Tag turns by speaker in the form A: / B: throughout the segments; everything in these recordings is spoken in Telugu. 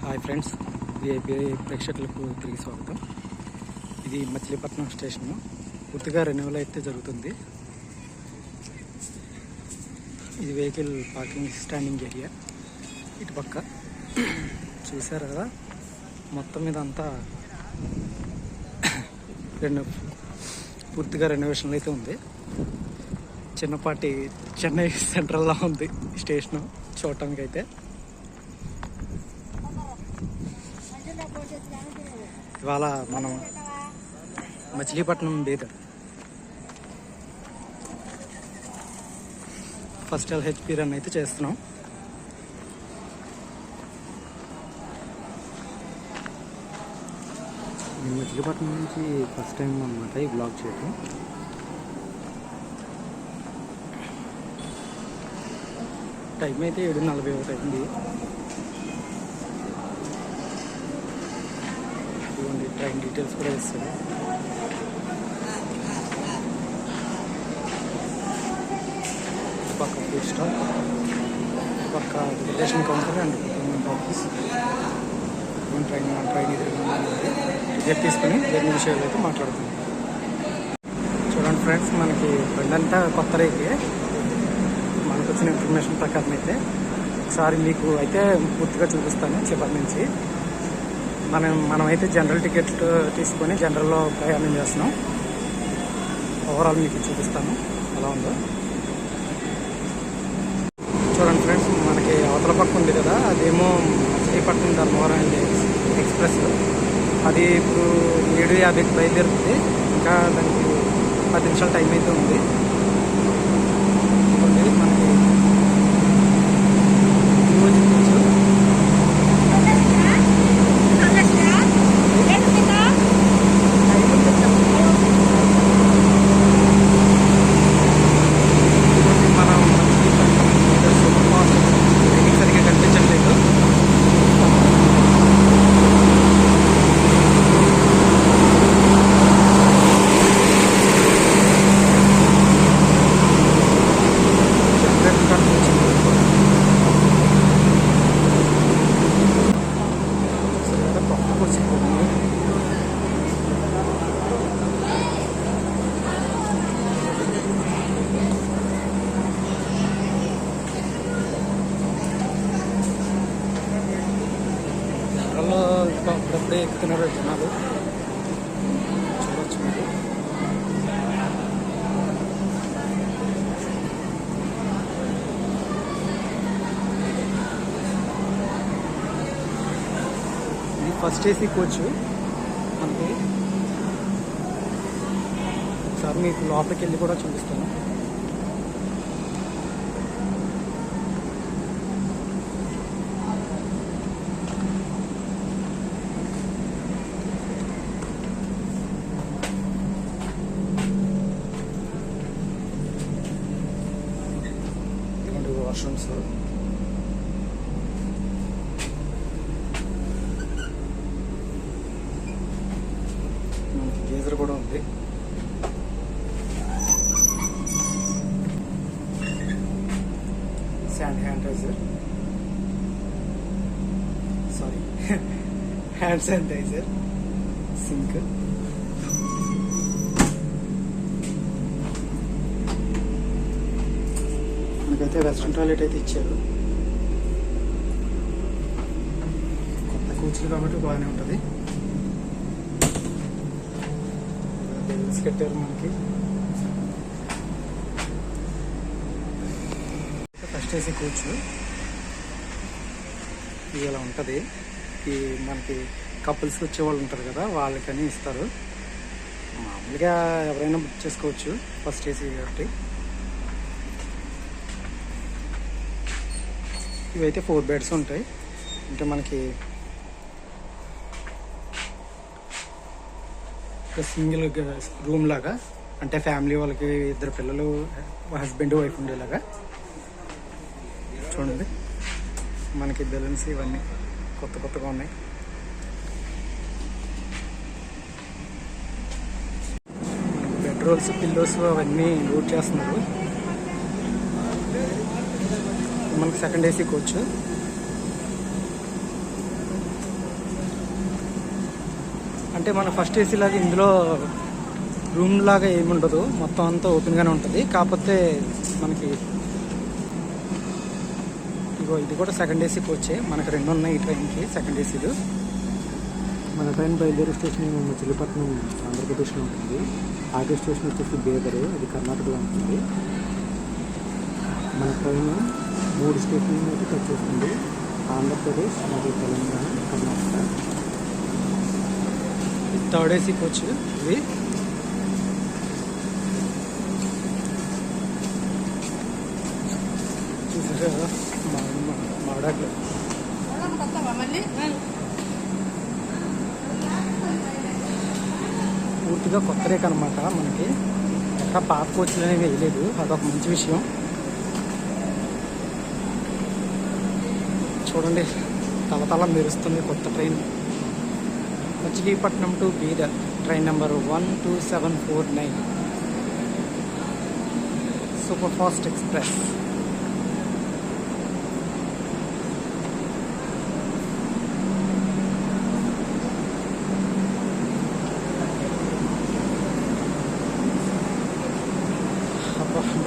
A: హాయ్ ఫ్రెండ్స్, విఐపి ప్రేక్షకులకు తిరిగి స్వాగతం. ఇది మచిలీపట్నం స్టేషను. పూర్తిగా రెన్యువల్ అయితే జరుగుతుంది. ఇది వెహికల్ పార్కింగ్ స్టాండింగ్ ఏరియా. ఇటు పక్క చూసారు కదా, మొత్తం మీద అంతా పూర్తిగా రెనోవేషన్లు అయితే ఉంది. చిన్నపాటి చెన్నై సెంట్రల్లా ఉంది స్టేషను చూడటానికి అయితే. ఇవాళ మనం Machilipatnam Bidar first LHP run అయితే చేస్తున్నాం.
B: మచిలీపట్నం నుంచి ఫస్ట్ టైం అన్నమాట ఈ బ్లాగ్ చేయడం.
A: టైం అయితే 7:41 అయింది. ఇదిగోండి, ట్రైన్ డీటెయిల్స్ కూడా ఇస్తారు. పక్క ఫుడ్ స్టాప్, పక్క relation counter and government office. Train ticket తీసుకుని జర్నీ విషయాలు అయితే మాట్లాడుతుంది. చూడండి ఫ్రెండ్స్, మనకి బండంతా కొత్త రేకే. మనకు వచ్చిన ఇన్ఫర్మేషన్ ప్రకారం అయితే ఒకసారి మీకు అయితే పూర్తిగా చూపిస్తాను. చివరి నుంచి మనమైతే జనరల్ టికెట్ తీసుకొని జనరల్లో ప్రయాణం చేస్తున్నాం. ఓవరాల్ మీకు చూపిస్తాను ఎలా ఉందో. చూడండి ఫ్రెండ్స్, మనకి అవతల పక్క ఉంది కదా, అదేమో మచిలీపట్నం ధర్మవరం ఎక్స్ప్రెస్. అది ఇప్పుడు 7:50కి బయలుదేరుతుంది. ఇంకా దానికి 10 నిమిషాల టైం అయితే ఉంది. మనకి అప్పుడప్పుడే ఎక్కుతున్నారు జనాలు. చూడవచ్చు మీరు. ఇది ఫస్ట్ AC కోచ్. మనకి ఒకసారి మీకు లోపలికి వెళ్ళి కూడా చూపిస్తాను. వాష్రూమ్స్, మనకి గీజర్ కూడా ఉంది. Hand sanitiser, sink. మనకైతే వెస్ట్రన్ టాయిలెట్ అయితే ఇచ్చారు. కొత్త కోచ్లు కాబట్టి బాగానే ఉంటుంది. బెల్స్ కట్టారు మనకి. ఫస్ట్ AC కోచ్ ఇది ఇలా ఉంటుంది. ఈ మనకి కపుల్స్కి వచ్చే వాళ్ళు ఉంటారు కదా, వాళ్ళకని ఇస్తారు. మామూలుగా ఎవరైనా బుక్ చేసుకోవచ్చు ఫస్ట్ AC కాబట్టి. ఇవైతే 4 బెడ్స్ ఉంటాయి. అంటే మనకి ఒక సింగిల్ రూమ్ లాగా, అంటే ఫ్యామిలీ వాళ్ళకి 2 పిల్లలు, హస్బెండ్ వైఫ్ ఉండేలాగా. చూడండి, మనకి బెలూన్స్ ఇవన్నీ కొత్తగా ఉన్నాయి. బెడ్ రోల్స్, పిల్లోస్ అవన్నీ లోడ్ చేస్తున్నారు. మనకి సెకండ్ AC కోచ్. అంటే మన ఫస్ట్ ఏసీ లాగా ఇందులో రూమ్ లాగా ఏమి ఉండదు, మొత్తం అంతా ఓపెన్గానే ఉంటుంది. కాకపోతే మనకి ఇగో ఇది కూడా సెకండ్ ఏసీ కోచే. మనకు 2 ఉన్నాయి ఈ ట్రైన్కి సెకండ్ ఏసీలు.
B: మన ట్రైన్ బయలుదేరే స్టేషన్ మచిలీపట్నం ఆంధ్రప్రదేశ్లో ఉంటుంది. ఆగే స్టేషన్ వచ్చేసి బేదరు, అది కర్ణాటకలో ఉంటుంది. మన ట్రైన్ 3 స్టేషన్లను అయితే టచ్ చేస్తుంది: ఆంధ్రప్రదేశ్, మరియు Telangana, Karnataka.
A: Third AC coach ఇది. చూసారా మాడాకులు పూర్తిగా కొత్త రేక్ అనమాట. మనకి ఎక్కడ పాత కోచ్లు అనేవి వేయలేదు, అదొక మంచి విషయం. చూడండి తల మెరుస్తుంది కొత్త train. Machilipatnam to Bidar, train number 12749 super fast express.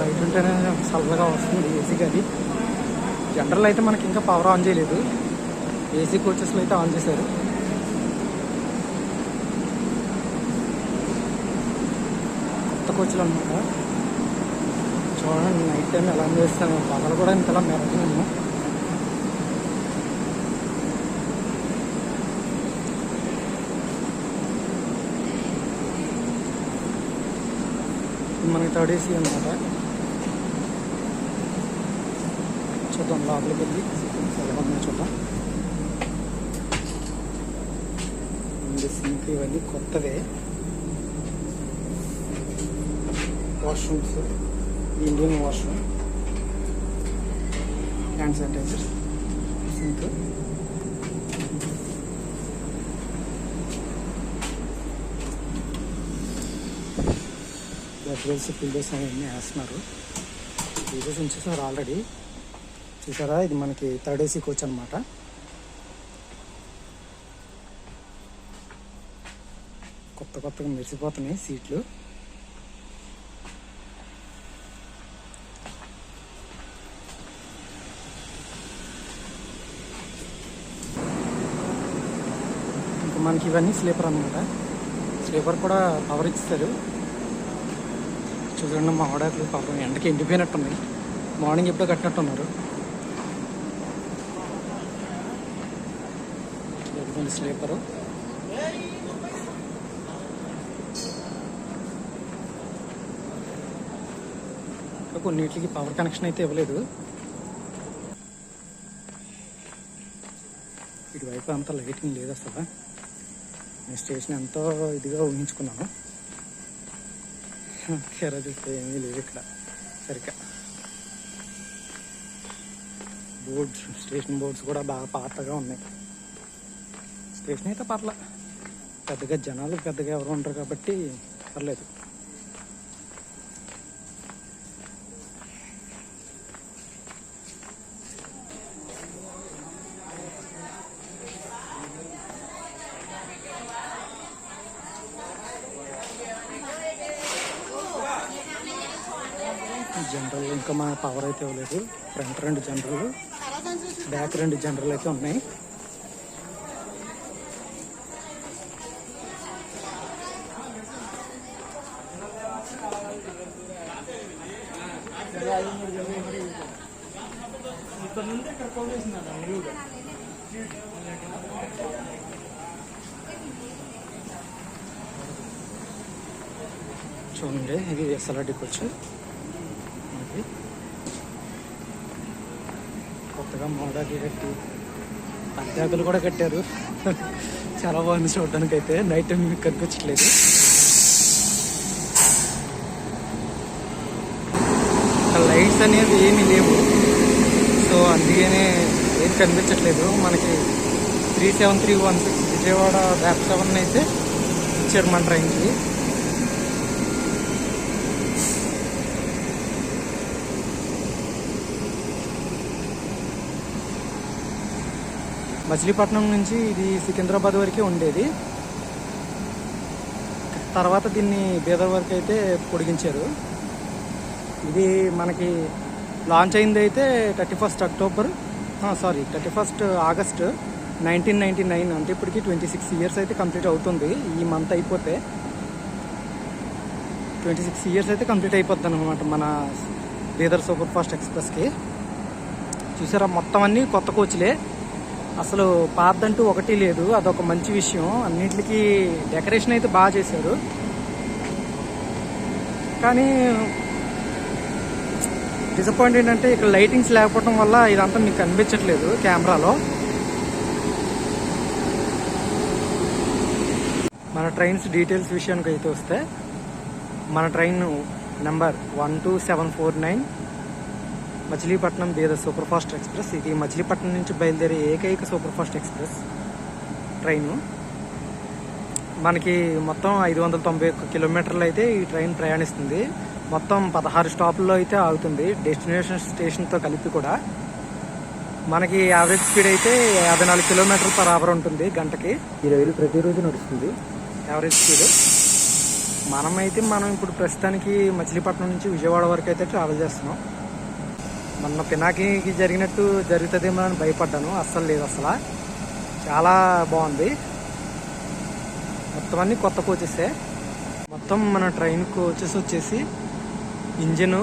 A: బయట ఉంటేనే చల్లగా వస్తుంది ఏసీ గది. జనరల్ అయితే మనకి ఇంకా పవర్ ఆన్ చేయలేదు, ఏసీ కోచెస్లో అయితే ఆన్ చేశారు. కొత్త కోచ్లు అనమాట. చూడండి నైట్ టైం ఎలా చేస్తాను, పగలు కూడా ఇంతలా మెరగలేము. మనకి థర్డ్ ఏసీ అనమాట. చూద్దాం లోపలికి వెళ్ళి ఎలా ఉందో చూద్దాం. సింక్ ఇవన్నీ కొత్తవే. Washrooms, Indian washroom, hand sanitiser, sink. Beds, pillows అవన్నీ వేస్తున్నారు. పిల్లోస్ ఉంచేసారు ఆల్రెడీ. చూసారా, ఇది మనకి థర్డ్ ఏసీ కోచ్ అనమాట. కొత్తగా మెరిసిపోతున్నాయి సీట్లు. ఇంకా మనకి ఇవన్నీ స్లీపర్ అనమాట. స్లీపర్ కూడా పవర్ ఇస్తారు. చూడండి మా ఆడట్లు పాపం ఎండకి ఎండిపోయినట్టున్నాయి. మార్నింగ్ ఎప్పుడో కట్టినట్టున్నారు. స్లీపరు. కొన్నిటికి పవర్ కనెక్షన్ అయితే ఇవ్వలేదు. ఇటువైపు అంతా లైటింగ్ లేదు అసలు. నేను స్టేషన్ ఎంతో ఇదిగా ఊహించుకున్నాను. కేరా చూస్తే ఏమీ లేదు ఇక్కడ సరిగ్గా. బోర్డ్స్, స్టేషన్ బోర్డ్స్ కూడా బాగా పాతగా ఉన్నాయి. స్టేషన్ అయితే పర్లే, పెద్దగా జనాలు పెద్దగా ఎవరు ఉంటారు కాబట్టి పర్లేదు. జనరల్ ఇంకా మన పవర్ అయితే ఇవ్వలేదు. ఫ్రంట్ 2 జనరల్, బ్యాక్ 2 జనరల్ అయితే ఉన్నాయి. చూడండి ఇది ఎస్ఎల్ఆర్టీ కోచ్. మనకి కొత్తగా మోడల్ కట్టి అద్దెకులు కూడా కట్టారు. చాలా బాగుంది చూడడానికి. అయితే నైట్ టైం మీకు కనిపించట్లేదు. లైట్స్ అనేవి ఏమీ లేవు, సో అందుకనే ఏది కనిపించట్లేదు. మనకి 37316 విజయవాడ ర్యాప్ 7 అయితే ఇచ్చారు మన ట్రైన్కి. మచిలీపట్నం నుంచి ఇది సికింద్రాబాద్ వరకే ఉండేది. తర్వాత దీన్ని బీదర్ వరకు అయితే పొడిగించారు. ఇది మనకి లాంచ్ అయింది అయితే 31 ఆగస్ట్ 1999. అంటే ఇప్పటికి 26 ఇయర్స్ అయితే కంప్లీట్ అవుతుంది. ఈ మంత్ అయిపోతే 26 ఇయర్స్ అయితే కంప్లీట్ అయిపోద్ది అనమాట మన బీదర్ సూపర్ ఫాస్ట్ ఎక్స్ప్రెస్కి. చూసారా, మొత్తం అన్నీ కొత్త కోచ్లే, అసలు పాతదంటూ ఒకటి లేదు. అదొక మంచి విషయం. అన్నింటికి డెకరేషన్ అయితే బాగా చేశారు. కానీ డిసప్పాయింట్ ఏంటంటే ఇక్కడ లైటింగ్స్ లేకపోవడం వల్ల ఇదంతా మీకు కనిపించట్లేదు కెమెరాలో. మన ట్రైన్స్ డీటెయిల్స్ విషయానికి అయితే వస్తే, మన train number 12749 Machilipatnam Bidar super fast express. ఇది మచిలీపట్నం నుంచి బయలుదేరే ఏకైక సూపర్ ఫాస్ట్ ఎక్స్ప్రెస్ ట్రైను. మనకి మొత్తం 591 కిలోమీటర్లు అయితే ఈ ట్రైన్ ప్రయాణిస్తుంది. మొత్తం 16 స్టాపుల్లో అయితే ఆగుతుంది, డెస్టినేషన్ స్టేషన్తో కలిపి కూడా. మనకి యావరేజ్ స్పీడ్ అయితే 54 కిలోమీటర్ల పర్ అవర్ ఉంటుంది గంటకి.
B: ఈ రైలు ప్రతిరోజు నడుస్తుంది
A: యావరేజ్ స్పీడ్. మనం ఇప్పుడు ప్రస్తుతానికి మచిలీపట్నం నుంచి విజయవాడ వరకు అయితే ట్రావెల్ చేస్తున్నాం. మొన్న పినాకికి జరిగినట్టు జరుగుతుందేమో అని భయపడ్డాను, అస్సలు లేదు. అసలు చాలా బాగుంది. మొత్తం అన్నీ కొత్త కోచెసే. మొత్తం మన ట్రైన్ కోచెస్ వచ్చేసి ఇంజిన్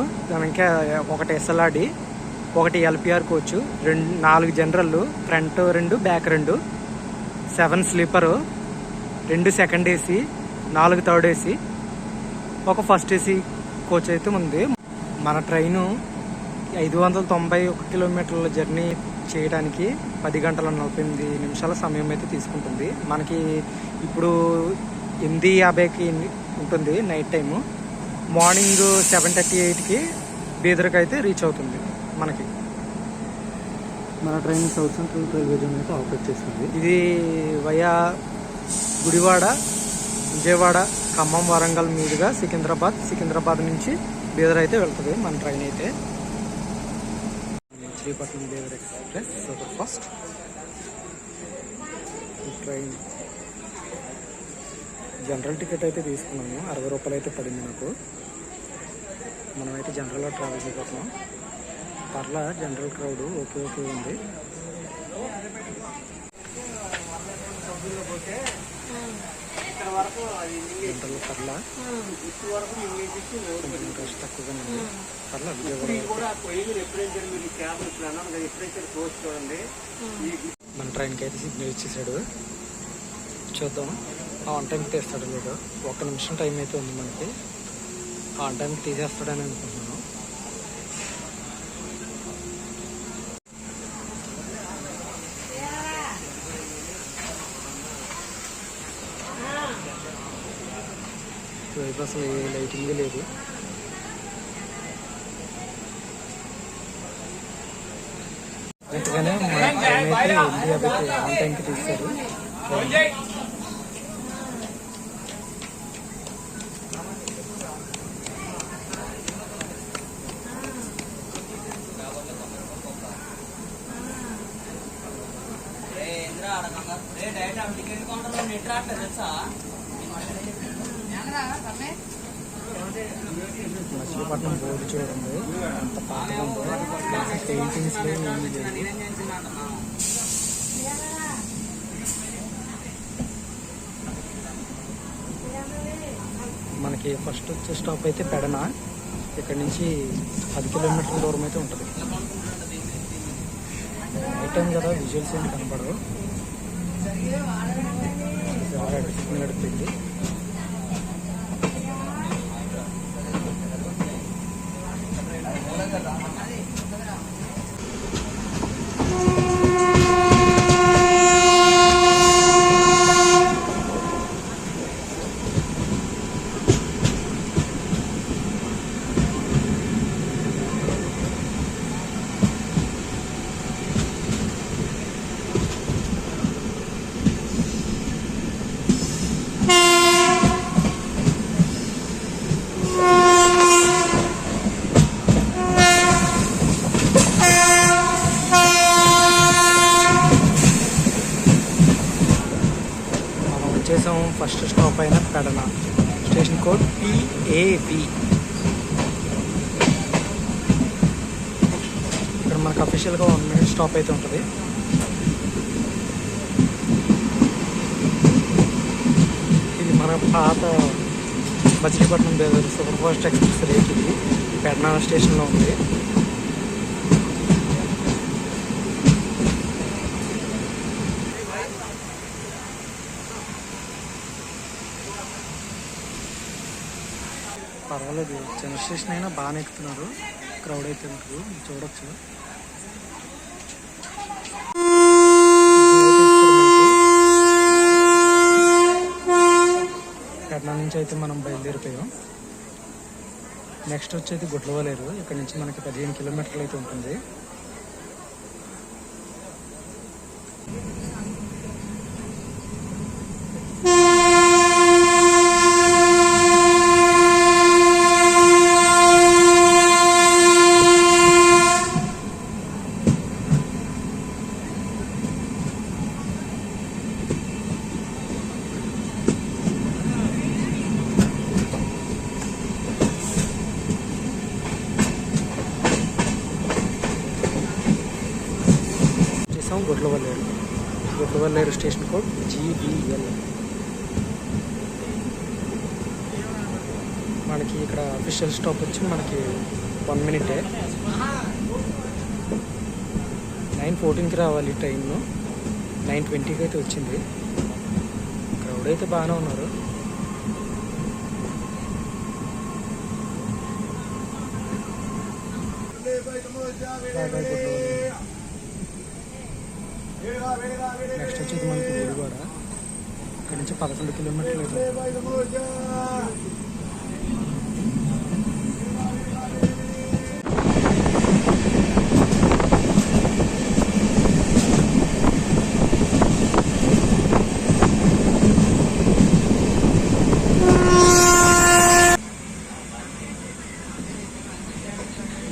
A: ఇంకా ఒకటి SLRD, ఒకటి LPR coach, 4 general, front 2 back 2, 7 sleeper, 2 second AC, 4 third AC, ఒక ఫస్ట్ ఏసీ కోచ్ అయితే ఉంది. మన ట్రైను 591 కిలోమీటర్ల జర్నీ చేయడానికి 10 గంటల 48 నిమిషాల సమయం అయితే తీసుకుంటుంది. మనకి ఇప్పుడు 8:50కి ఉంటుంది నైట్ టైము. మార్నింగ్ 7:38కి బీదర్కి అయితే రీచ్ అవుతుంది మనకి.
B: మన train south central railway zone అయితే ఆపరేట్ చేస్తుంది.
A: ఇది వయా గుడివాడ, విజయవాడ, ఖమ్మం, వరంగల్ మీదుగా సికింద్రాబాద్ నుంచి బీదర్ అయితే వెళ్తుంది మన ట్రైన్ అయితే. Machilipatnam Bidar express super fast train. General ticket అయితే తీసుకున్నాము, 60 రూపాయలు అయితే పడింది నాకు. మనమైతే జనరల్లో ట్రావెల్ చేయబోతున్నాం. పర్లా జనరల్ క్రౌడ్ ఓకే ఉంది. జనరల్ పర్లా రష్ తక్కువగా ఉంది. పర్లా విజయవాడ మన ట్రైన్కి అయితే సిగ్నల్ ఇచ్చేసాడు. చూద్దాం ఆన్ టైంకి తీస్తాడు లేడు. 1 నిమిషం టైం అయితే ఉంది మనకి. ఆన్ టైంకి తీసేస్తాడని అనుకుంటున్నాను. వైపు అసలు ఏ లైటింగ్ లేదు. వెంటనే మన ట్రైన్ అయితే 8:50కి ఆన్ టైంకి తీశారు. మచిలీపట్నం బోర్డు చూడండి అంత పాతగా ఉందో. పెయింటింగ్స్ ఏమీ లేదు. మనకి ఫస్ట్ వచ్చే స్టాప్ అయితే పెడన. ఇక్కడ నుంచి 10 కిలోమీటర్ల దూరం అయితే ఉంటుంది. నైట్ టైం కదా, విజువల్స్ ఏమి కనపడవు. సిగ్నల్ నడుపుతుంది. ఫస్ట్ స్టాప్ అయిన పెడన. Station code PAV. ఇక్కడ మనకు అఫీషియల్గా 1 minute స్టాప్ అయితే ఉంటుంది. ఇది మన పాత Machilipatnam Bidar super fast express రేట్. ఇది పెడనా స్టేషన్లో ఉంది. పర్వాలేదు, చిన్న స్టేషన్ అయినా బాగానే ఎక్కుతున్నారు. క్రౌడ్ అయితే ఉంటుంది, చూడొచ్చు. పెడనా నుంచి అయితే మనం బయలుదేరిపోయాం. నెక్స్ట్ వచ్చేది గుడ్లవలేరు. ఇక్కడ నుంచి మనకి 15 కిలోమీటర్లు అయితే ఉంటుంది. Gudlavalleru station code GBL. మనకి ఇక్కడ అఫీషియల్ స్టాప్ వచ్చి మనకి 1 minute. 9:14కి రావాలి ట్రైన్. 9:20కి అయితే వచ్చింది. క్రౌడ్ అయితే బాగానే ఉన్నారు. నెక్స్ట్ వచ్చేది మనకి గుడివాడ. ఇక్కడ నుంచి 11 కిలోమీటర్లు.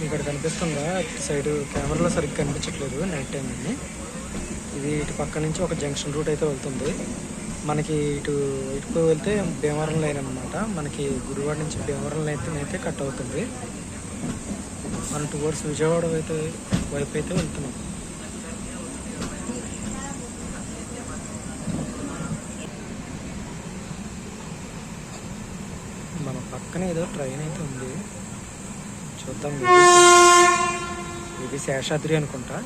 A: ఇక్కడ కనిపిస్తుందా సైడ్ కెమెరాలో సరిగ్గా కనిపించట్లేదు, నైట్ టైం అని. ఇది ఇటు పక్క నుంచి ఒక జంక్షన్ రూట్ అయితే వెళ్తుంది. మనకి ఇటు వెళ్తే భీమవరం లైన్ అనమాట. మనకి గుడివాడ నుంచి భీమవరం లైన్ అయితే కట్ అవుతుంది. మనం టువర్డ్స్ విజయవాడ వైపు అయితే వెళ్తున్నాం. మన పక్కన ఏదో ట్రైన్ అయితే ఉంది, చూద్దాం. ఇది శేషాద్రి అనుకుంటా.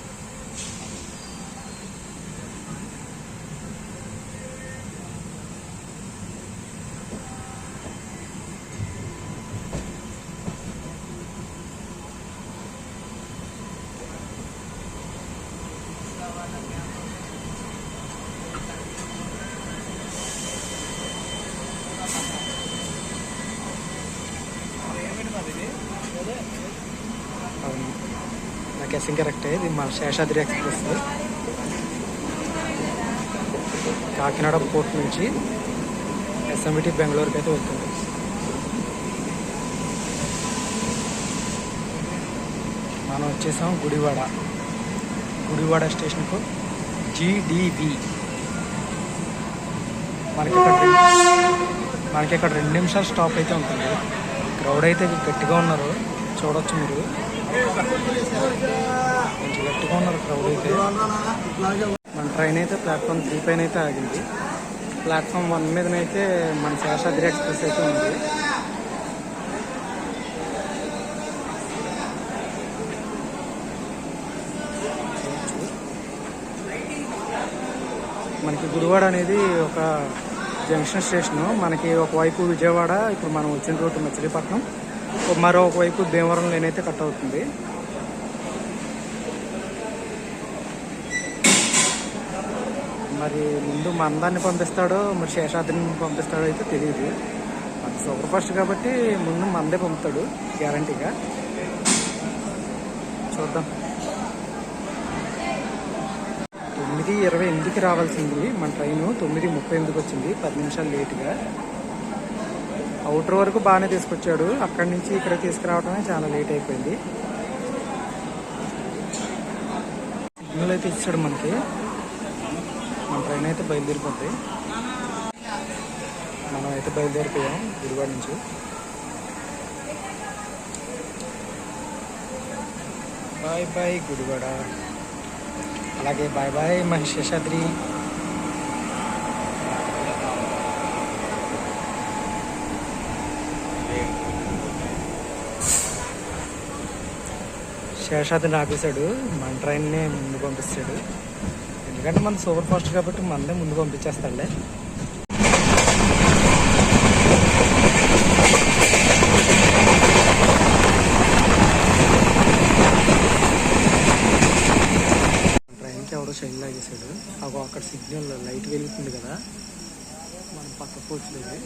A: అవును, నా గెస్సింగ్ కరెక్టే. ఇది మా శేషాద్రి ఎక్స్ప్రెస్. కాకినాడ పోర్ట్ నుంచి SMBT బెంగళూరుకి అయితే వెళ్తుంది. మనం వచ్చేసాం గుడివాడ స్టేషన్కు GDV. మనకి ఇక్కడ 2 నిమిషాలు స్టాప్ అయితే ఉంటుంది. క్రౌడ్ అయితే గట్టిగా ఉన్నారు, చూడొచ్చు మీరు. కొంచెం గట్టిగా ఉన్నారు క్రౌడ్ అయితే. మన ట్రైన్ అయితే ప్లాట్ఫామ్ 3 పైన అయితే ఆగింది. ప్లాట్ఫామ్ 1 మీదనైతే మన శేషాద్రి ఎక్స్ప్రెస్ అయితే ఉంది. మనకి గుడివాడ అనేది ఒక జంక్షన్ స్టేషను. మనకి ఒకవైపు విజయవాడ, ఇప్పుడు మనం వచ్చిన రూట్ మచిలీపట్నం, మరోవైపు భీమవరం లైన్ అయితే కట్ అవుతుంది. మరి ముందు మందాన్ని పంపిస్తాడో మరి శేషాద్రిని పంపిస్తాడో అయితే తెలియదు. అది సూపర్ ఫాస్ట్ కాబట్టి ముందు మందే పంపుతాడు గ్యారంటీగా. చూద్దాం. 9:28కి రావాల్సింది మన ట్రైను, 9:38కి వచ్చింది. 10 నిమిషాలు లేటుగా. అవుటర్ వరకు బాగానే తీసుకొచ్చాడు, అక్కడి నుంచి ఇక్కడ తీసుకురావడమే చాలా లేట్ అయిపోయింది. సిగ్నల్ అయితే ఇచ్చాడు మనకి. మన ట్రైన్ అయితే బయలుదేరిపోద్ది. మనం అయితే బయలుదేరిపోయాం గుడివాడ నుంచి. బాయ్ బాయ్ గుడివాడ, అలాగే బాయ్ బాయ్ మహిషాద్రి. శేషాద్రిని ఆపేశాడు, మన ట్రైన్నే ముందు పంపిస్తాడు. ఎందుకంటే మన సూపర్ ఫాస్ట్ కాబట్టి మనదే ముందు పంపించేస్తాడులే. ట్రైన్కి ఎవడో చైన్ లాగేశాడు. అక్కడ సిగ్నల్ లైట్ వెలుగుతుంది కదా, మన పక్క కోచ్లేదు.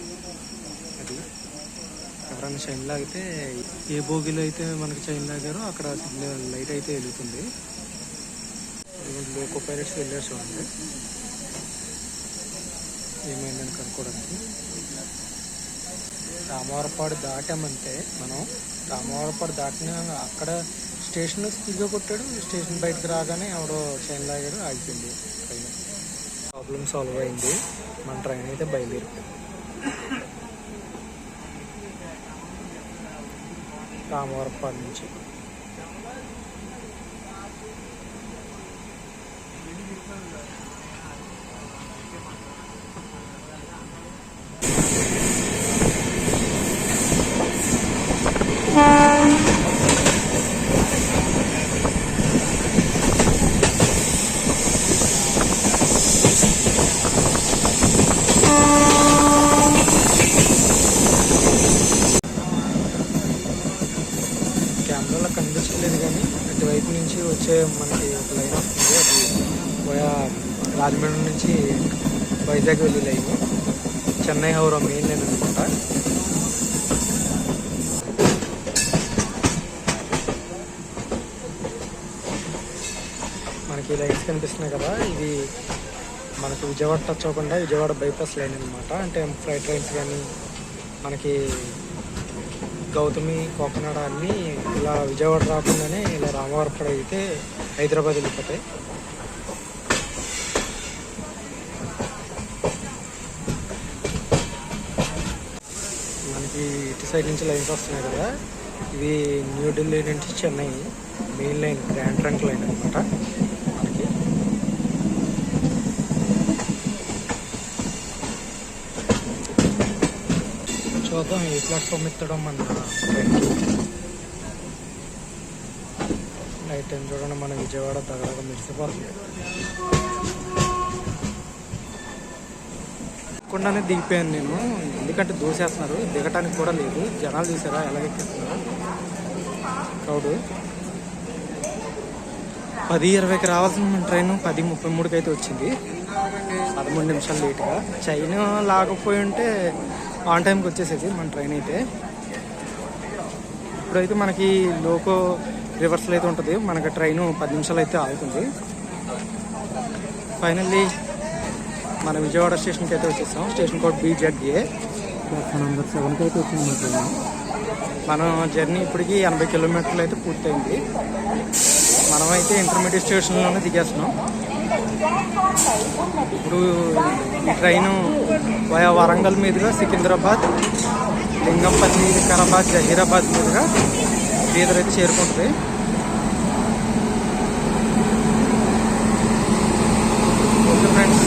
A: అది ఎవరైనా చైన్ లాగితే, ఏ బోగిలో అయితే మనకి చైన్ లాగారో అక్కడ సిగ్నల్ లైట్ అయితే వెలుగుతుంది. లోకో పైలట్స్ వెళ్ళారు చూడండి, ఏమైందని కనుక్కోవడానికి. రామవరపాడు దాటామంటే మనం, రామవరపాడు దాటిన అక్కడ స్టేషన్లో స్పీడ్గా కొట్టాడు. స్టేషన్ బయటకు రాగానే ఎవడో చైన్ లాగాడు, ఆగిపోయింది ట్రైన్. ప్రాబ్లం సాల్వ్ అయింది, మన ట్రైన్ అయితే బయలుదేరిపోయింది. రామవరపాడు నుంచి కెమెరాలో కనిపించలేదు కానీ ఇటువైపు నుంచి వచ్చే మనకి ఒక లైన్ వస్తుంది. అది పోయా రాజమండ్రి నుంచి వైజాగ్ వెళ్ళి line, Chennai Howrah main line అనమాట. మనకి లైన్స్ కనిపిస్తున్నాయి కదా, ఇది మనకి విజయవాడ టచ్ అవ్వకుండా విజయవాడ బైపాస్ లైన్ అనమాట. అంటే ఫ్లైట్ ట్రైన్స్ కానీ మనకి గౌతమి, కోకనాడ అన్నీ ఇలా విజయవాడ రాకుండానే ఇలా రామవరపురం అయితే హైదరాబాద్ వెళ్ళిపోతాయి. మనకి ఇటు సైడ్ నుంచి లైన్స్ వస్తున్నాయి కదా, ఇది న్యూఢిల్లీ నుంచి Chennai main line, grand trunk line అనమాట. మనకి చూద్దాం ఏ ప్లాట్ఫామ్ ఎత్తడం మన ట్రైన్కి. నైట్ టైం చూడండి, మన విజయవాడ దగ్గరగా మెరిసిపోతుంది. కుండానే దిగిపోయాను నేను, ఎందుకంటే దూసేస్తున్నారు, దిగటానికి కూడా లేదు. జనాలు చూసారా ఎలా ఎక్కిస్తున్నారు, క్రౌడ్. 10:20కి రావాల్సిన మన ట్రైన్ 10:33కి అయితే వచ్చింది, 13 నిమిషాలు లేట్గా. చైన్ లాగపోయి ఉంటే ఆన్ టైంకి వచ్చేసేది మన ట్రైన్ అయితే. ఇప్పుడైతే మనకి లోకో రివర్సల్ అయితే ఉంటుంది, మనకి ట్రైన్ 10 నిమిషాలు అయితే ఆగుతుంది. ఫైనల్లీ మన విజయవాడ స్టేషన్కి అయితే వచ్చేసాం. Station code BZA.
B: Platform number 7కి అయితే వచ్చింది మన ట్రైన్.
A: మన జర్నీ ఇప్పటికి 80 కిలోమీటర్లు అయితే పూర్తయింది. మనమైతే ఇంటర్మీడియట్ స్టేషన్లోనే దిగేస్తున్నాం. ఇప్పుడు ఈ ట్రైను వయా వరంగల్ మీదుగా సికింద్రాబాద్, లింగంపల్లి, వికారాబాద్, జహీరాబాద్ మీదుగా బీదర్ అయితే చేరుకుంటుంది. ఓకే ఫ్రెండ్స్,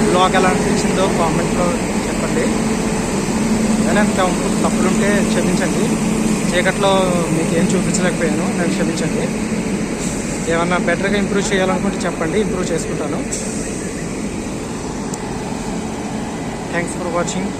A: బ్లాగ్ ఎలా అనిపించిందో కామెంట్లో చెప్పండి. ఏదైనా తప్పులుంటే క్షమించండి. చీకట్లో మీకు ఏం చూపించలేకపోయాను, నేను క్షమించండి. ఏమన్నా బెటర్గా ఇంప్రూవ్ చేయాలనుకుంటే చెప్పండి, ఇంప్రూవ్ చేసుకుంటాను. Thanks for watching.